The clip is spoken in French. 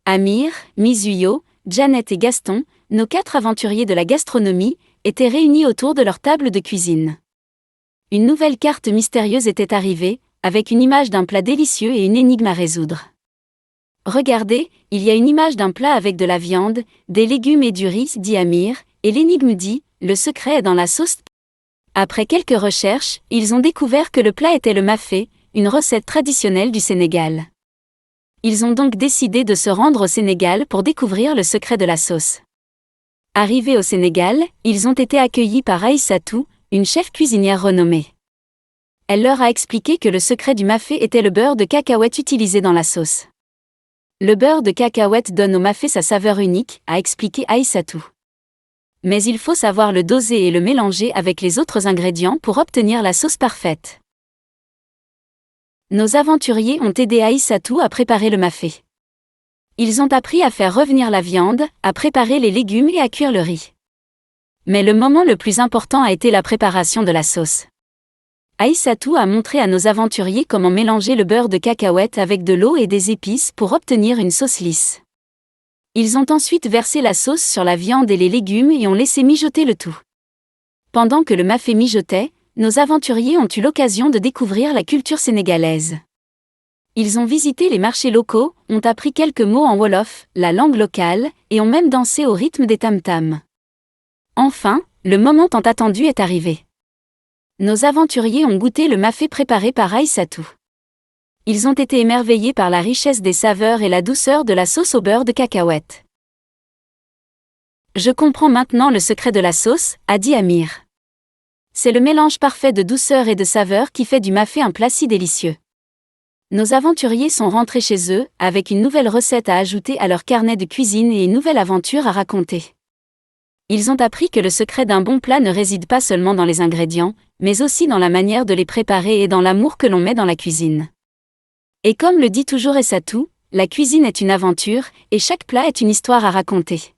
Amir, Mizuyo, Janet et Gaston, nos 4 aventuriers de la gastronomie, étaient réunis autour de leur table de cuisine. Une nouvelle carte mystérieuse était arrivée, avec une image d'un plat délicieux et une énigme à résoudre. Regardez, il y a une image d'un plat avec de la viande, des légumes et du riz, dit Amir, et l'énigme dit, le secret est dans la sauce. Après quelques recherches, ils ont découvert que le plat était le mafé, une recette traditionnelle du Sénégal. Ils ont donc décidé de se rendre au Sénégal pour découvrir le secret de la sauce. Arrivés au Sénégal, ils ont été accueillis par Aïssatou, une chef cuisinière renommée. Elle leur a expliqué que le secret du mafé était le beurre de cacahuète utilisé dans la sauce. Le beurre de cacahuète donne au mafé sa saveur unique, a expliqué Aïssatou. Mais il faut savoir le doser et le mélanger avec les autres ingrédients pour obtenir la sauce parfaite. Nos aventuriers ont aidé Aïssatou à préparer le mafé. Ils ont appris à faire revenir la viande, à préparer les légumes et à cuire le riz. Mais le moment le plus important a été la préparation de la sauce. Aïssatou a montré à nos aventuriers comment mélanger le beurre de cacahuète avec de l'eau et des épices pour obtenir une sauce lisse. Ils ont ensuite versé la sauce sur la viande et les légumes et ont laissé mijoter le tout. Pendant que le mafé mijotait, nos aventuriers ont eu l'occasion de découvrir la culture sénégalaise. Ils ont visité les marchés locaux, ont appris quelques mots en wolof, la langue locale, et ont même dansé au rythme des tam-tams. Enfin, le moment tant attendu est arrivé. Nos aventuriers ont goûté le mafé préparé par Aïssatou. Ils ont été émerveillés par la richesse des saveurs et la douceur de la sauce au beurre de cacahuète. Je comprends maintenant le secret de la sauce, a dit Amir. C'est le mélange parfait de douceur et de saveur qui fait du mafé un plat si délicieux. Nos aventuriers sont rentrés chez eux, avec une nouvelle recette à ajouter à leur carnet de cuisine et une nouvelle aventure à raconter. Ils ont appris que le secret d'un bon plat ne réside pas seulement dans les ingrédients, mais aussi dans la manière de les préparer et dans l'amour que l'on met dans la cuisine. Et comme le dit toujours Aïssatou, la cuisine est une aventure, et chaque plat est une histoire à raconter.